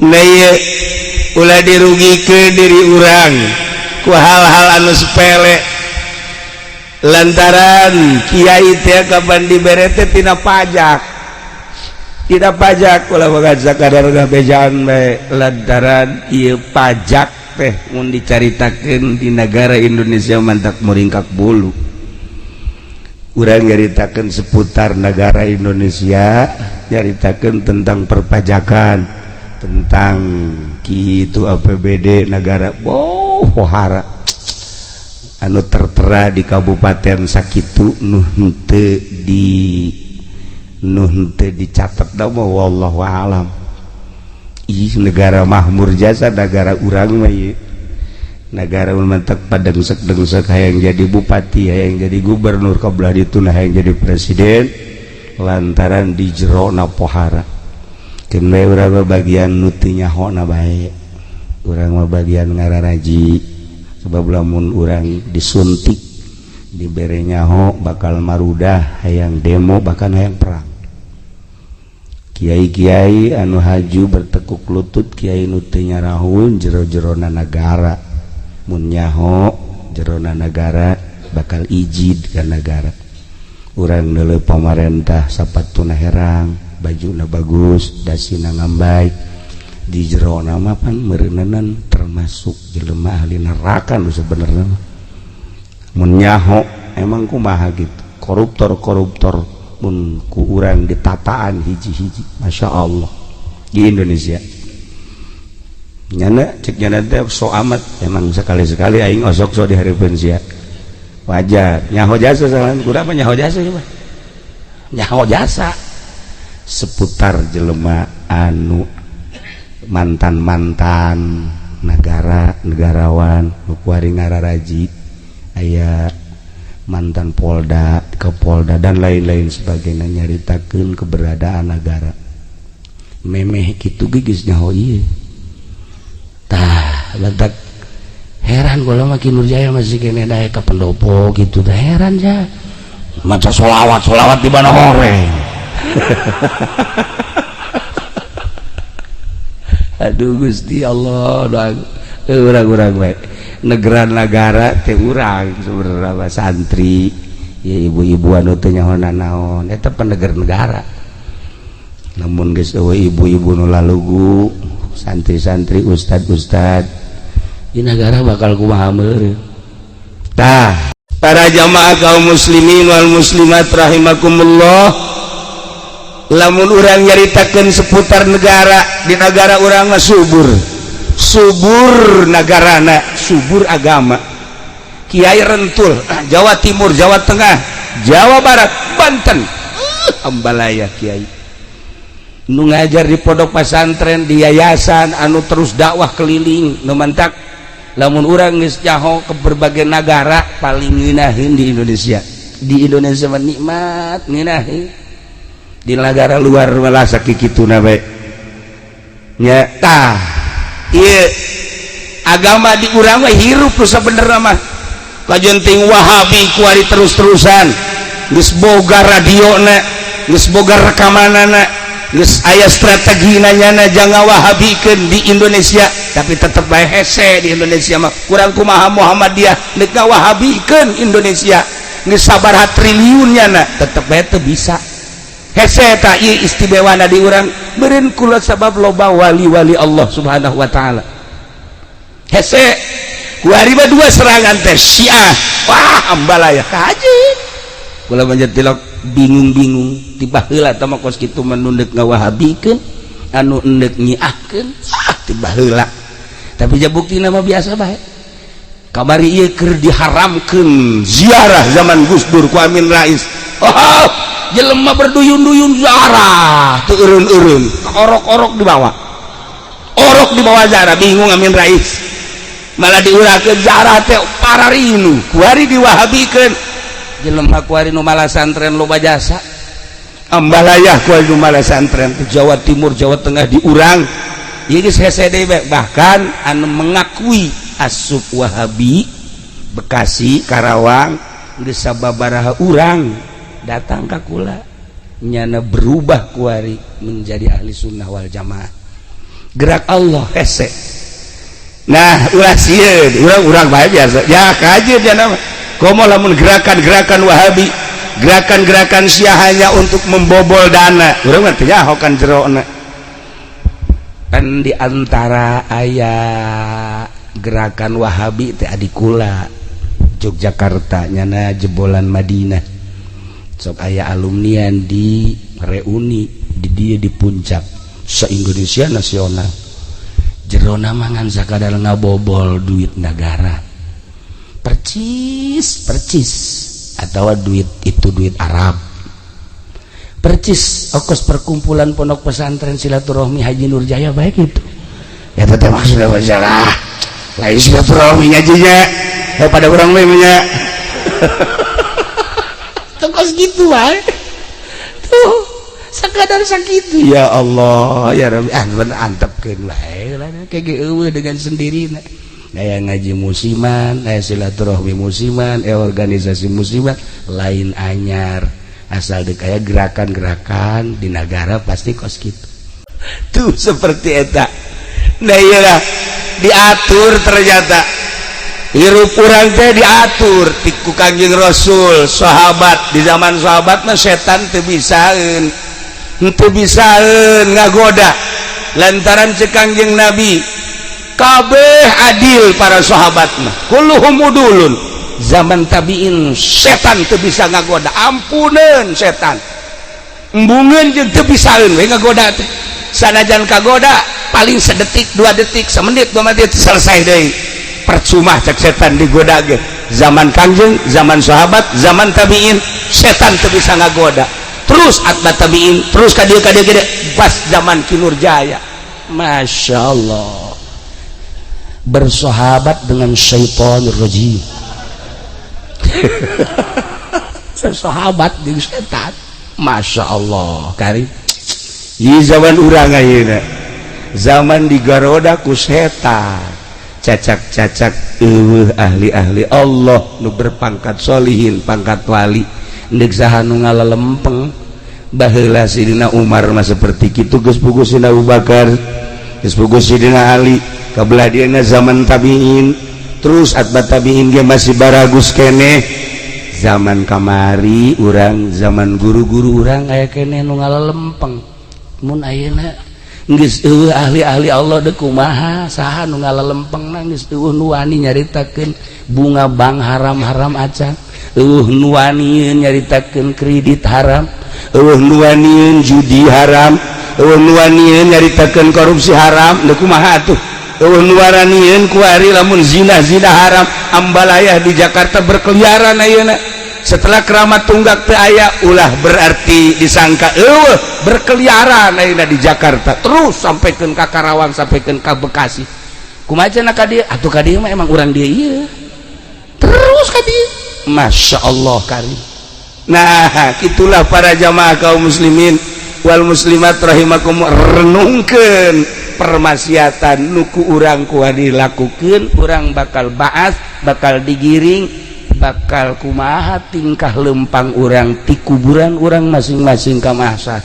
ulah dirugi ke diri urang ku hal-hal anu sepele lantaran kiai teh kapan dibere teh tina pajak ulah boga sakadar gabejaan bae lantaran ieu pajak teh mun dicaritakeun di negara Indonesia mantak muringkak bulu. Urang nyaritakeun seputar negara Indonesia, nyaritakeun tentang perpajakan, tentang kitu APBD negara pohara anu tertera di kabupaten sakitu nu henteu dicatat da mah wallahu alam. Ih negara makmur jasa negara urang mah ieu. Negara mentak padengsek hayang jadi bupati, hayang jadi gubernur, kabelah ditu hayang jadi presiden lantaran di jerona pohara. Keun we urang bagian nu teu nyahona bae. Urang mah bagian ngararaji. Sebab lamun urang disuntik dibere nyaho bakal marudah, hayang demo bahkan hayang perang. Kiai-kiai anu haju bertekuk lutut, kiai nu teu nyarahun jero-jerona negara. Mun nyaho jerona negara bakal izin ke negara. Urang neuleuh pamarentah sapatuna herang, bajuna bagus, dasina ngambay. Di jerona mah pan meureunan termasuk jelema ahli neraka nu sabenerna. Mun nyaho emang kumaha gitu. Koruptor mun ku urang ditataan hiji-hiji. Masya Allah di Indonesia. Nyana cek nyana teh so amat emang sekali-sekali aing osok so dihareupeun sia wajar nyaho jasa salah kuda apa nyaho jasa coba nyaho jasa seputar jelema anu mantan negarawan nu kuari ngararaji aya mantan Polda Kapolda dan lain-lain sebagainya nyaritakeun keberadaan negara memeh kitu ge geus nyaho ieu. Tah, lantak heran kalau makin Nurjaya masih kena daya ke pendopo gitu, dah heran ya. Maca solawat di mana horeng. Aduh Gusti Allah, urang-urang baik. Negara teh urang sebenarnya santri, ya ibu-ibu anu teh nyahona naon, eta penegara. Namun geus eueuh ibu-ibu nu lalugu santri-santri ustad di negara bakal kumaha meureun. Tah para jamaah kaum muslimin wal muslimat rahimakumullah, lamun urang nyaritakeun seputar negara, di negara urang mah subur nagarana, subur agama. Kiai rentul Jawa Timur, Jawa Tengah, Jawa Barat, Banten, ambalaya kiai nu ngajar di pondok pesantren, di yayasan anu terus dakwah keliling nu mantak. Lamun urang geus nyaho ke berbagai negara paling ngeunaheun di Indonesia mah nikmat ngeunaheun. Di negara luar malah sakikituna bae nya. Tah ieu agama di urang mah hirup nu sabenerna mah kajenting Wahabi kuari terus-terusan geus boga radiona, geus boga rekamanana, geus aya strategi nanyana jangan wahabikeun di Indonesia, tapi tetep bae hese di Indonesia mah kurang kumaha Muhammadiyah neuk ngawahabikeun Indonesia geus sabaraha triliunnya na tetep bae teu bisa hese. Ta ieu istimewana di urang beureun kula sabab loba wali-wali Allah Subhanahu wa taala hese. Kuari mah dua serangan teh Syiah, wah ambalaya kaji kula manjetilok bingung tiba heula tah mah kos kitu menundek ngawahabikeun anu endek nyiahkeun tiba heula. Tapi ja buktina mah biasa bae. Kamari ieu keur diharamkeun ziarah zaman Gus Dur ku Amin Rais. Oh, jelema berduyun-duyun ziarah teu eureun-eureun, orok-orok dibawa. Orok dibawa ziarah bingung Amin Rais. Malah diurahkeun ziarah teh pararinu, kuari diwahabikeun. Jelema kuari nu malah santren loba jasa ambalayah kuari nu malah santren di Jawa Timur Jawa Tengah di urang ieu geus hese deui. Bahkan anu mengakui asup Wahabi Bekasi Karawang geus sababaraha urang datang ka kula nyana berubah kuari menjadi ahli sunnah wal jamaah. gerak Allah hese. Nah ulah sieun urang bae biasa ya kajeun ya nama komo lamun gerakan-gerakan Wahabi, gerakan-gerakan Syiah hanya untuk membobol dana, urang mah teu nyahokan jerona. Kan di antara aya gerakan Wahabi teh adikula Yogyakarta nyana jebolan Madinah. Sok aya alumnian di reuni di dia di puncak se-Indonesia nasional. Jerona mangan sakadar ngabobol duit negara. Percis atau duit itu duit Arab. Percis ongkos perkumpulan pondok pesantren silaturahmi Haji Nurjaya baik itu. Ya teteh maksudnya masalah. Lain silaturahmi nyajinya pada orang memangnya. Ongkos gitu bae. Tuh sakadar sakitu ya Allah ya Rabbi antepkeun wae kege eueuh dengan sendirina. Aya ngaji musiman, aya silaturahmi musiman, aya organisasi musiman lain anyar. Asal deuk aya gerakan-gerakan di negara pasti kos kitu. Tuh seperti eta. Nah iyalah diatur ternyata. Hirup urang teh diatur ku Kangjeng Rasul, sahabat di zaman sahabat mah setan teu bisaeun. Henteu bisaeun ngagoda lantaran cek Kangjeng Nabi kabeh adil para sahabat mah kulluhum udulun. Zaman tabiin setan teu bisa ngagoda, ampuneun setan embungeun jeung teu bisaeun we ngagoda teh. Sanajan kagoda paling sedetik 2 detik semenit 2 menit selesai deui, percuma cek setan digoda ge. Zaman Kangjeng, zaman sahabat, zaman tabiin setan teu bisa ngagoda. Terus atba tabiin, terus kadieu gede pas zaman Ki Nurjaya. Masya Allah bersahabat dengan syaitanir rajim. Sahabat dengan setan. Masya Allah karim. Di zaman urang ayeuna zaman digaroda ku setan, cacak-cacak eueuh ahli-ahli Allah nu berpangkat solihin, pangkat wali. Ndek saha nu ngalalempeng baheula Sidina Umar mah saperti kitu geus puguh Sidina Abu Bakar, geus puguh Sidina Ali, kabelah dieuna zaman tabiin, terus atba tabiin ge masih baragus keneh. Zaman kamari urang zaman guru-guru urang aya keneh nu ngalalempeng. Mun ayeuna geus eueuh ahli-ahli Allah deuk kumaha saha nu ngalalempengna geus eueuh nu wani nyaritakeun bunga bank haram-haram acan. Nu waniin nyaritakeun kredit haram, nu waniin judi haram, nu waniin nyaritakeun korupsi haram. Lha kumaha atuh? Nu waniin kuari lamun zina haram. Ambalayah di Jakarta berkeliaran ayeuna. Setelah keramat tunggak teu aya ulah berarti disangka berkeliaran ayeuna di Jakarta. Terus sampaikeun ka Karawang, sampaikeun ka Bekasi. Kumaha cenah ka dieu? Atuh ka dieu mah emang urang dieu ieu. Terus ka dieu. Masya Allah karim. Nah itulah para jamaah kaum muslimin wal muslimat rahimakum, renungkeun permaksiatan nuku urang kuah dilakukeun, urang bakal baas, bakal digiring, bakal kumaha tingkah lempang urang ti kuburan urang masing-masing ka mahsyar.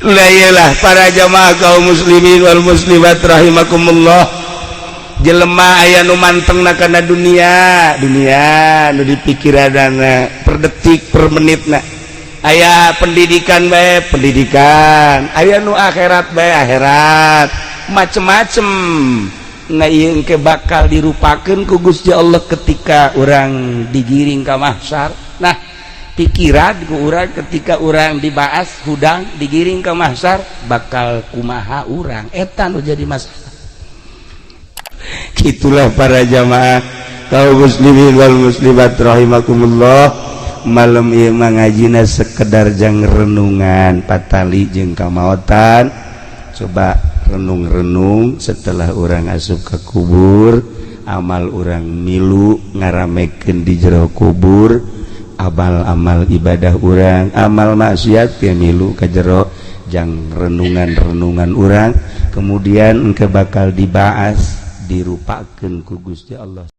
Lah iyalah para jamaah kaum muslimin wal muslimat rahimakumullah, jelema aya nu mantengna kana dunia nu dipikiranna per detik per menitna. Aya pendidikan bae pendidikan, aya nu akhirat bae akhirat, macem-macem. Nah ieu engke bakal dirupakeun ku Gusti Allah ketika urang digiring ka mahsyar. Nah pikiran ku urang ketika urang dibaas hudang digiring ka mahsyar bakal kumaha urang eta nu jadi masalah. Itulah para jamaah kaum muslimin wal muslimat rahimakumullah, malam ieu mah ngajina sekedar jang renungan patali jeung kamaotan. Coba renung-renung setelah orang asup ke kubur, amal orang milu ngaramekeun di jero kubur, amal-amal ibadah orang, amal maksiat ya milu ka jero jang renungan-renungan orang, kemudian engke bakal dibaas dirupakeun ku Gusti Allah.